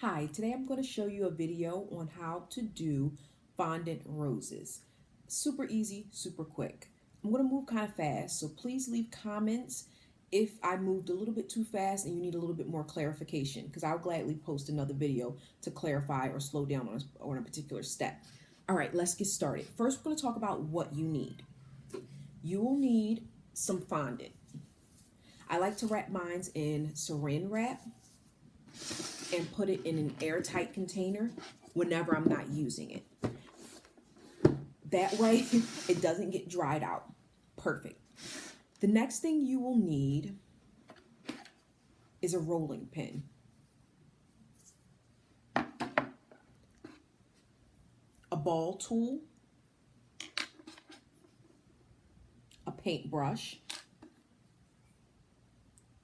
Hi, today I'm going to show you a video on how to do fondant roses. Super easy, super quick. I'm going to move kind of fast, so please leave comments if I moved a little bit too fast and you need a little bit more clarification, because I'll gladly post another video to clarify or slow down on a particular step. All right, let's get started. First, we're going to talk about what you need. You will need some fondant. I like to wrap mine in saran wrap and put it in an airtight container whenever I'm not using it. That way it doesn't get dried out. Perfect. The next thing you will need is a rolling pin. A ball tool, a paintbrush,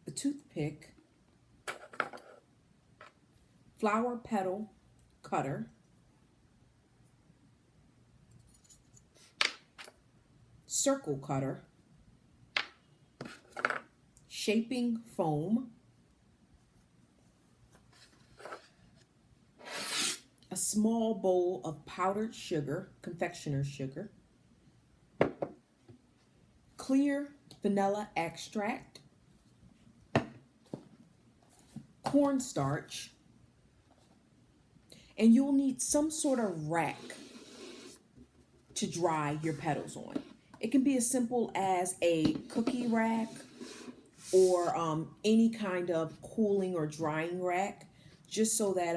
a toothpick, flower petal cutter, circle cutter, shaping foam, a small bowl of powdered sugar, confectioner's sugar, clear vanilla extract, cornstarch, and you'll need some sort of rack to dry your petals on. It can be as simple as a cookie rack or any kind of cooling or drying rack, just so that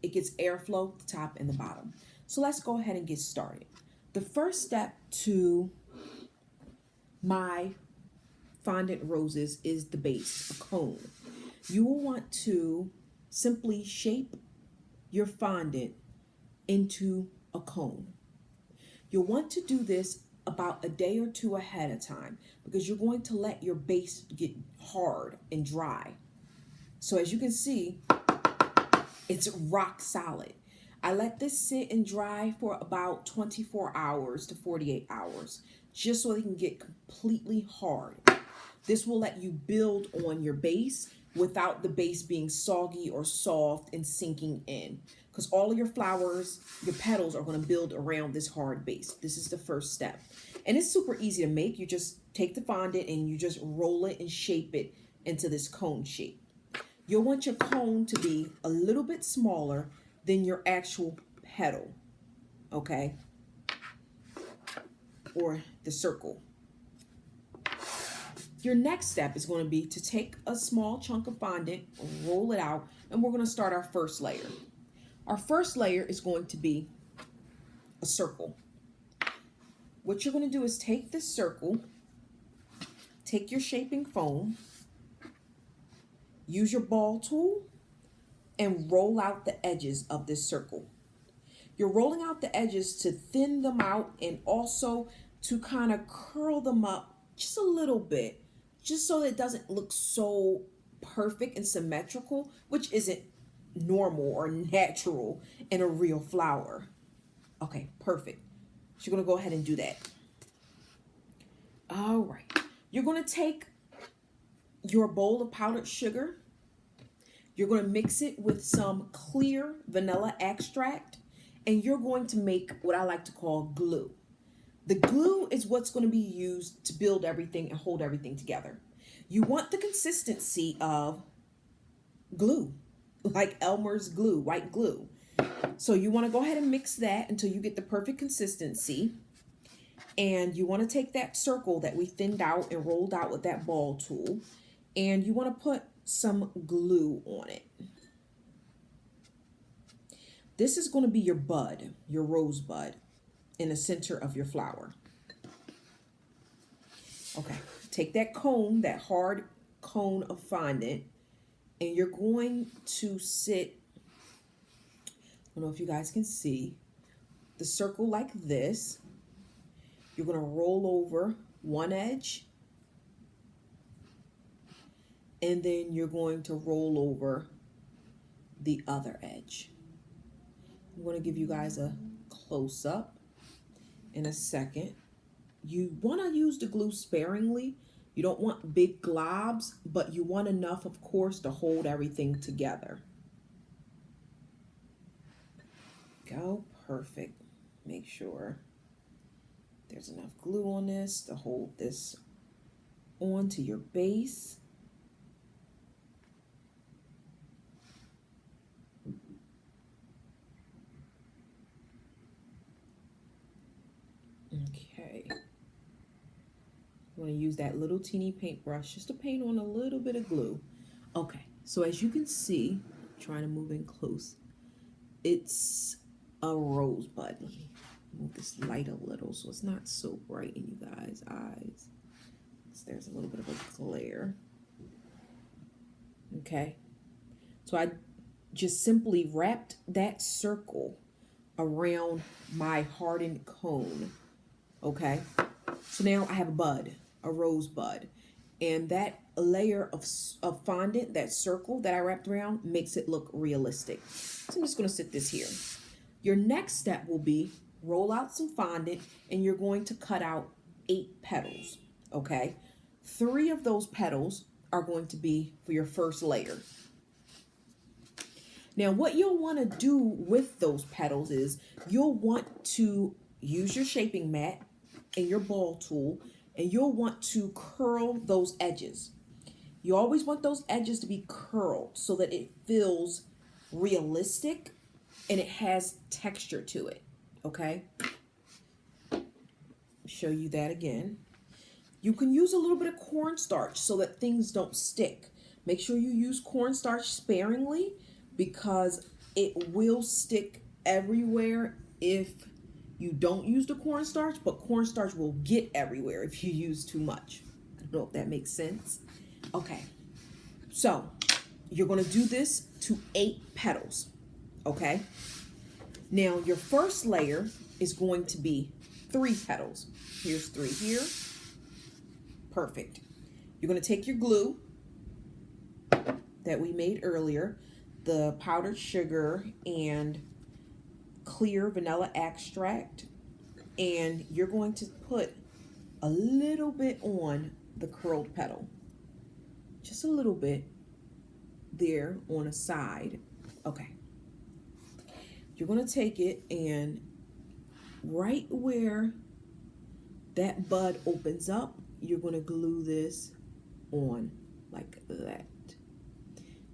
it gets airflow at the top and the bottom. So let's go ahead and get started. The first step to my fondant roses is the base, a cone. You will want to simply shape your fondant into a cone. You'll want to do this about a day or two ahead of time because you're going to let your base get hard and dry. So as you can see, it's rock solid. I let this sit and dry for about 24 hours to 48 hours, just so they can get completely hard. This will let you build on your base without the base being soggy or soft and sinking in. Because all of your flowers, your petals are going to build around this hard base. This is the first step. And it's super easy to make. You just take the fondant and you just roll it and shape it into this cone shape. You'll want your cone to be a little bit smaller than your actual petal, okay? Or the circle. Your next step is going to be to take a small chunk of fondant, roll it out, and we're going to start our first layer. Our first layer is going to be a circle. What you're going to do is take this circle, take your shaping foam, use your ball tool, and roll out the edges of this circle. You're rolling out the edges to thin them out and also to kind of curl them up just a little bit, just so that it doesn't look so perfect and symmetrical, which isn't normal or natural in a real flower. Okay, perfect. So you're going to go ahead and do that. All right. You're going to take your bowl of powdered sugar. You're going to mix it with some clear vanilla extract, and you're going to make what I like to call glue. The glue is what's going to be used to build everything and hold everything together. You want the consistency of glue, like Elmer's glue, white glue. So you want to go ahead and mix that until you get the perfect consistency. And you want to take that circle that we thinned out and rolled out with that ball tool, and you want to put some glue on it. This is going to be your bud, your rose bud, in the center of your flower. Okay, take that cone, that hard cone of fondant, and you're going to sit, I don't know if you guys can see, the circle like this. You're going to roll over one edge, and then you're going to roll over the other edge. I'm going to give you guys a close-up in a second. You want to use the glue sparingly. You don't want big globs, but you want enough, of course, to hold everything together. go. Perfect. Make sure there's enough glue on this to hold this onto your base. Okay. I'm going to use that little teeny paintbrush just to paint on a little bit of glue. Okay, so as you can see, trying to move in close, it's a rosebud. Move this light a little so it's not so bright in you guys' eyes. So there's a little bit of a glare. Okay, so I just simply wrapped that circle around my hardened cone. Okay, so now I have a bud, a rosebud, and that layer of fondant, that circle that I wrapped around, makes it look realistic. So I'm just going to sit this here. Your next step will be roll out some fondant, and you're going to cut out 8 petals. Okay, 3 of those petals are going to be for your first layer. Now, what you'll want to do with those petals is you'll want to use your shaping mat and your ball tool, and you'll want to curl those edges. You always want those edges to be curled so that it feels realistic and it has texture to it. Okay? Show you that again. You can use a little bit of cornstarch so that things don't stick. Make sure you use cornstarch sparingly because it will stick everywhere if you don't use the cornstarch, but cornstarch will get everywhere if you use too much. I don't know if that makes sense. Okay, so you're going to do this to 8 petals. Okay, now your first layer is going to be 3 petals. Here's 3 here. Perfect. You're going to take your glue that we made earlier, the powdered sugar and clear vanilla extract, and you're going to put a little bit on the curled petal. Just a little bit there on a side. Okay. You're going to take it and right where that bud opens up, you're going to glue this on like that.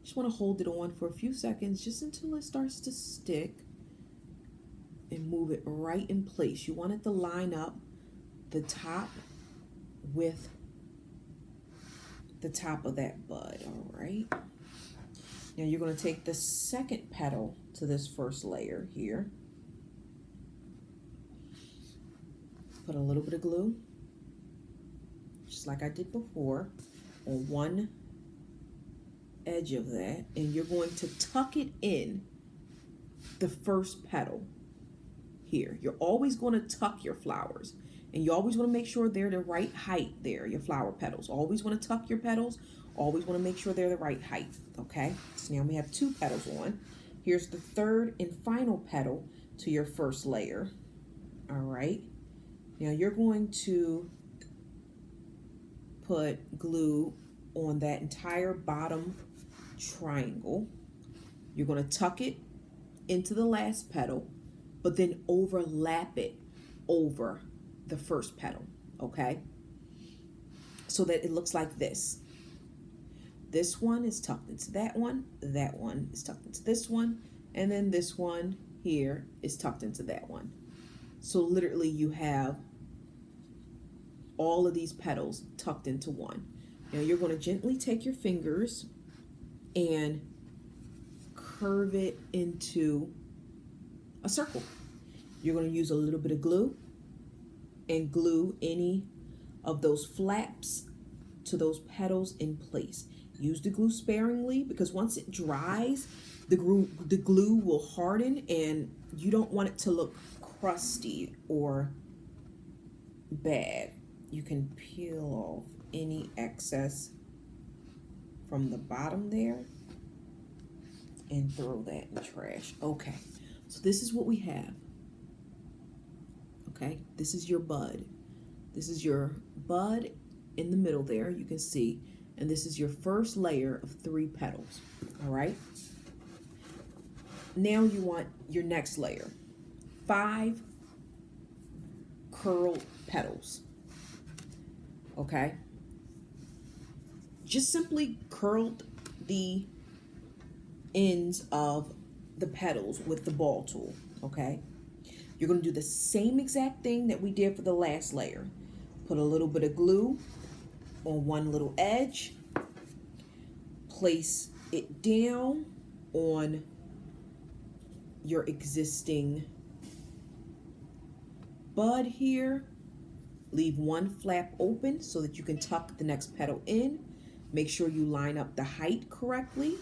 Just want to hold it on for a few seconds just until it starts to stick and move it right in place. You want it to line up the top with the top of that bud. All right. Now you're going to take the second petal to this first layer here. Put a little bit of glue, just like I did before, on one edge of that, and you're going to tuck it in the first petal here. You're always going to tuck your flowers, and you always want to make sure they're the right height there, your flower petals. Always want to tuck your petals. Always want to make sure they're the right height. Okay, so now we have 2 petals on. Here's the third and final petal to your first layer. All right, now you're going to put glue on that entire bottom triangle. You're going to tuck it into the last petal, but then overlap it over the first petal, okay? So that it looks like this. This one is tucked into that one is tucked into this one, and then this one here is tucked into that one. So literally you have all of these petals tucked into one. Now you're going to gently take your fingers and curve it into a circle. You're going to use a little bit of glue and glue any of those flaps to those petals in place. Use the glue sparingly because once it dries, the glue will harden and you don't want it to look crusty or bad. You can peel off any excess from the bottom there and throw that in the trash. Okay, so this is what we have. Okay, this is your bud. This is your bud in the middle there, you can see, and this is your first layer of 3 petals. All right, now you want your next layer. 5 curled petals. Okay? Just simply curled the ends of the petals with the ball tool. Okay? You're going to do the same exact thing that we did for the last layer. Put a little bit of glue on one little edge. Place it down on your existing bud here. Leave one flap open so that you can tuck the next petal in. Make sure you line up the height correctly.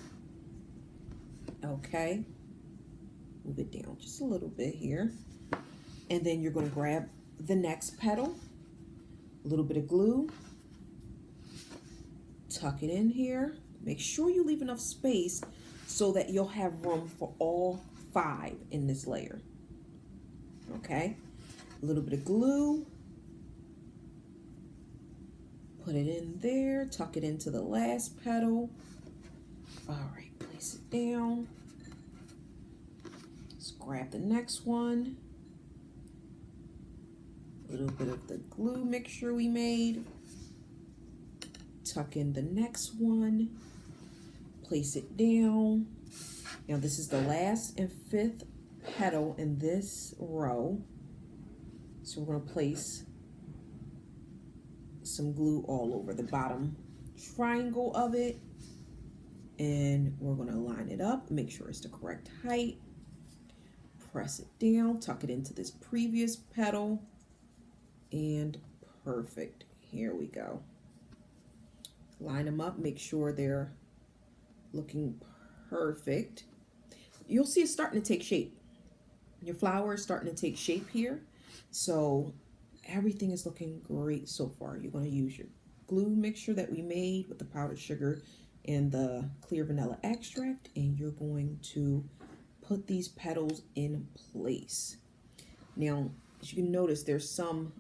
Okay. Move it down just a little bit here. And then you're going to grab the next petal. A little bit of glue. Tuck it in here. Make sure you leave enough space so that you'll have room for all 5 in this layer. Okay. A little bit of glue. Put it in there. Tuck it into the last petal. All right. Place it down. Let's grab the next one. A little bit of the glue mixture we made. Tuck in the next one. Place it down. Now this is the last and 5th petal in this row. So we're going to place some glue all over the bottom triangle of it. And we're going to line it up. Make sure it's the correct height. Press it down. Tuck it into this previous petal. And perfect. Here we go. Line them up. Make sure they're looking perfect. You'll see it's starting to take shape. Your flower is starting to take shape here. So everything is looking great so far. You're going to use your glue mixture that we made with the powdered sugar and the clear vanilla extract, and you're going to put these petals in place. Now, as you can notice, there's some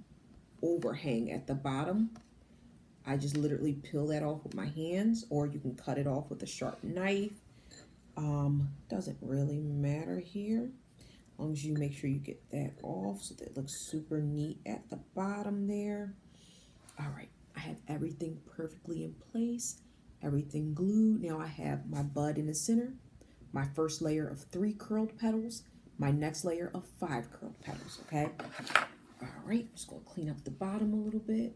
overhang at the bottom. I just literally peel that off with my hands, or you can cut it off with a sharp knife. Doesn't really matter here, as long as you make sure you get that off so that it looks super neat at the bottom there. All right, I have everything perfectly in place, everything glued. Now I have my bud in the center, my first layer of 3 curled petals, my next layer of 5 curled petals, okay? All right, I'm just gonna clean up the bottom a little bit,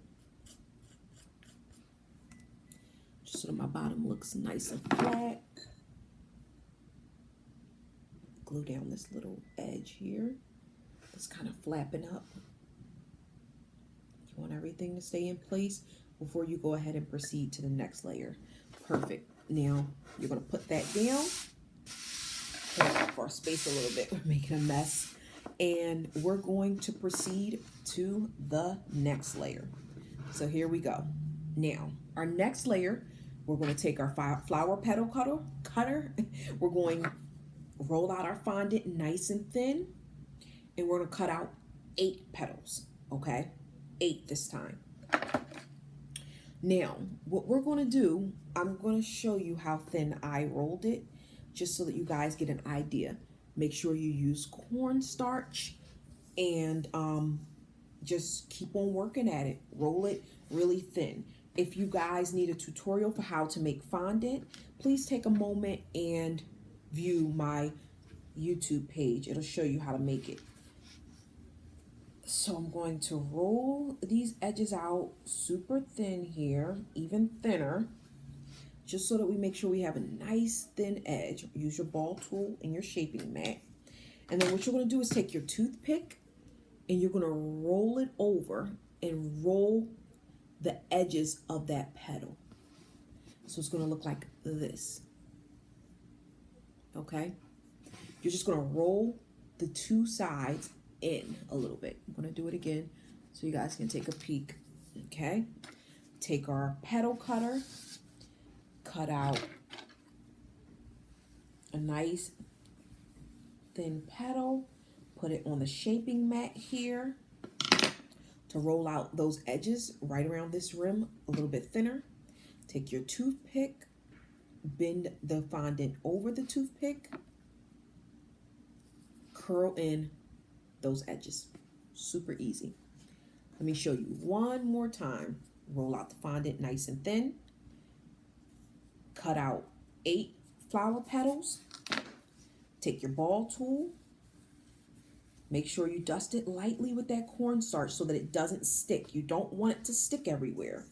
just so that my bottom looks nice and flat. Glue down this little edge here. It's kind of flapping up. You want everything to stay in place before you go ahead and proceed to the next layer. Perfect. Now you're going to put that down. Hold off our space a little bit. We're making a mess. And we're going to proceed to the next layer. So here we go. Now, our next layer, we're going to take our flower petal cutter. We're going to roll out our fondant nice and thin, and we're going to cut out 8 petals, okay? 8 this time. Now, what we're going to do, I'm going to show you how thin I rolled it, just so that you guys get an idea. Make sure you use cornstarch, and just keep on working at it. Roll it really thin. If you guys need a tutorial for how to make fondant, please take a moment and view my YouTube page. It'll show you how to make it. So I'm going to roll these edges out super thin here, even thinner, just so that we make sure we have a nice thin edge. Use your ball tool and your shaping mat. And then what you're going to do is take your toothpick and you're going to roll it over and roll the edges of that petal. So it's going to look like this. Okay? You're just going to roll the 2 sides in a little bit. I'm going to do it again so you guys can take a peek. Okay? Take our petal cutter, cut out a nice thin petal, put it on the shaping mat here to roll out those edges right around this rim a little bit thinner. Take your toothpick, bend the fondant over the toothpick, curl in those edges. Super easy. Let me show you one more time. Roll out the fondant nice and thin. Cut out 8 flower petals. Take your ball tool. Make sure you dust it lightly with that cornstarch so that it doesn't stick. You don't want it to stick everywhere.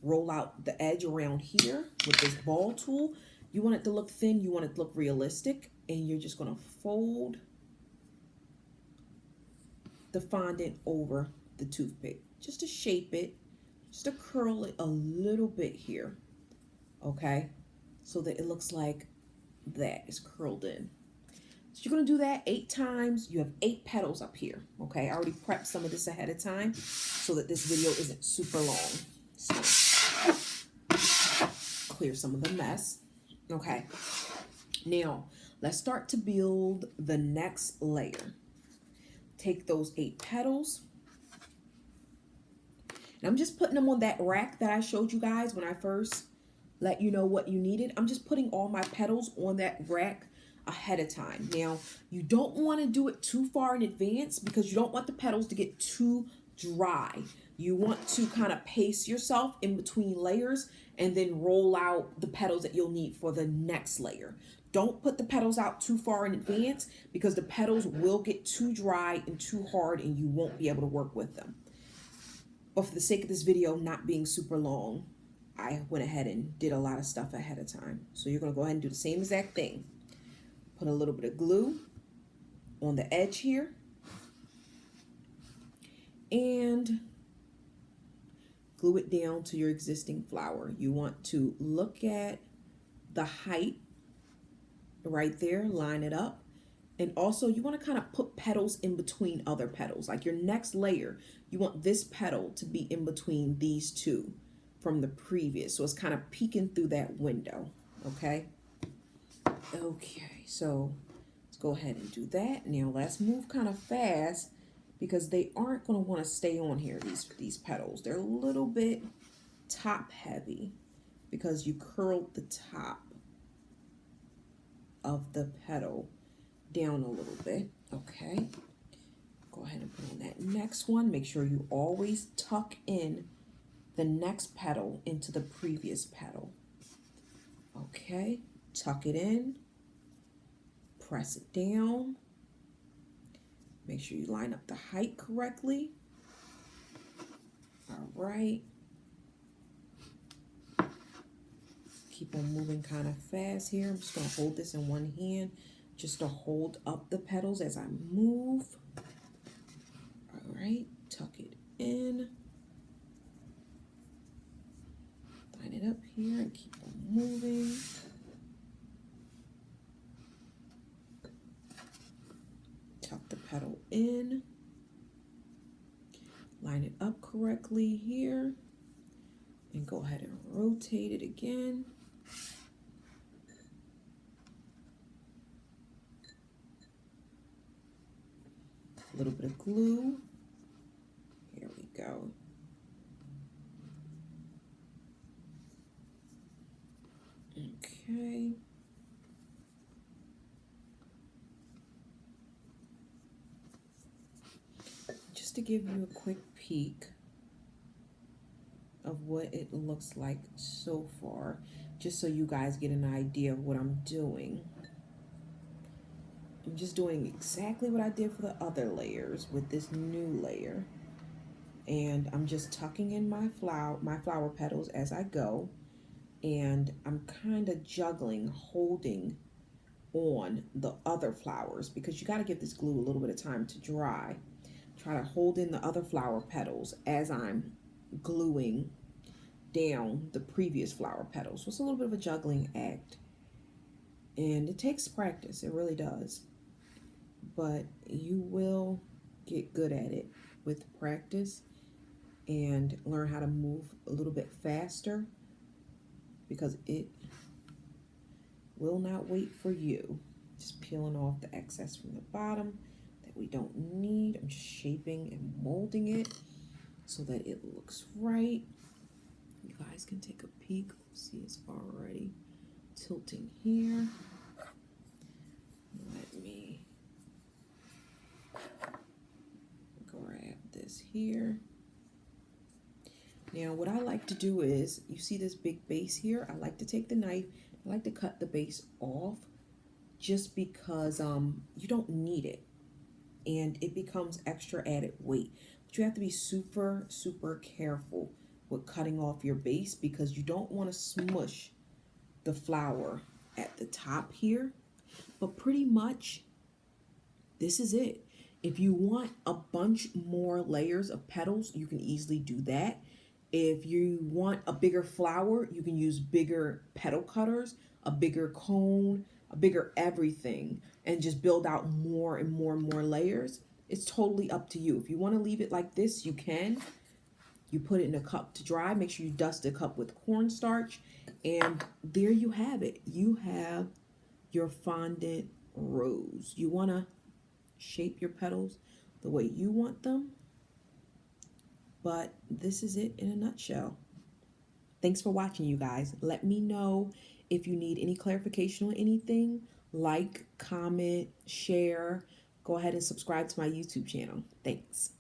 Roll out the edge around here with this ball tool. You want it to look thin. You want it to look realistic. And you're just going to fold the fondant over the toothpick just to shape it, just to curl it a little bit here, okay, so that it looks like that is curled in. So you're going to do that 8 times. You have 8 petals up here, okay? I already prepped some of this ahead of time so that this video isn't super long. So clear some of the mess, okay? Now let's start to build the next layer. Take those 8 petals, and I'm just putting them on that rack that I showed you guys when I first let you know what you needed. I'm just putting all my petals on that rack ahead of time. Now, you don't want to do it too far in advance because you don't want the petals to get too dry. You want to kind of pace yourself in between layers and then roll out the petals that you'll need for the next layer. Don't put the petals out too far in advance because the petals will get too dry and too hard and you won't be able to work with them. But for the sake of this video not being super long, I went ahead and did a lot of stuff ahead of time. So you're going to go ahead and do the same exact thing. Put a little bit of glue on the edge here. And glue it down to your existing flower. You want to look at the height right there, line it up. And also you want to kind of put petals in between other petals. Like your next layer, you want this petal to be in between these two from the previous. So it's kind of peeking through that window, okay? Okay, so let's go ahead and do that. Now let's move kind of fast because they aren't going to want to stay on here, these petals. They're a little bit top heavy because you curled the top of the petal down a little bit. Okay, go ahead and put on that next one. Make sure you always tuck in the next petal into the previous petal. Okay, tuck it in, press it down. Make sure you line up the height correctly. All right. Keep on moving kind of fast here. I'm just going to hold this in one hand just to hold up the petals as I move. All right, tuck it in. Line it up here and keep on moving. Tuck the petal in. Line it up correctly here. And go ahead and rotate it again. A little bit of glue. Here we go. Okay. Just to give you a quick peek of what it looks like so far, just so you guys get an idea of what I'm doing. I'm just doing exactly what I did for the other layers with this new layer. And I'm just tucking in my flower petals as I go. And I'm kind of juggling, holding on the other flowers because you got to give this glue a little bit of time to dry. Try to hold in the other flower petals as I'm gluing down the previous flower petals. So it's a little bit of a juggling act. And it takes practice, it really does. But you will get good at it with practice and learn how to move a little bit faster because it will not wait for you. Just peeling off the excess from the bottom that we don't need. I'm just shaping and molding it so that it looks right. You guys can take a peek. See, it's already tilting here. Let me here. Now what I like to do is, you see this big base here? I like to take the knife, I like to cut the base off just because you don't need it and it becomes extra added weight. But you have to be super, super careful with cutting off your base because you don't want to smush the flower at the top here. But pretty much this is it. If you want a bunch more layers of petals, you can easily do that. If you want a bigger flower, you can use bigger petal cutters, a bigger cone, a bigger everything, and just build out more and more and more layers. It's totally up to you. If you want to leave it like this, you can. You put it in a cup to dry. Make sure you dust a cup with cornstarch. And there you have it. You have your fondant rose. You want to shape your petals the way you want them. But this is it in a nutshell. Thanks for watching, you guys. Let me know if you need any clarification on anything. Like, comment, share. Go ahead and subscribe to my YouTube channel. Thanks.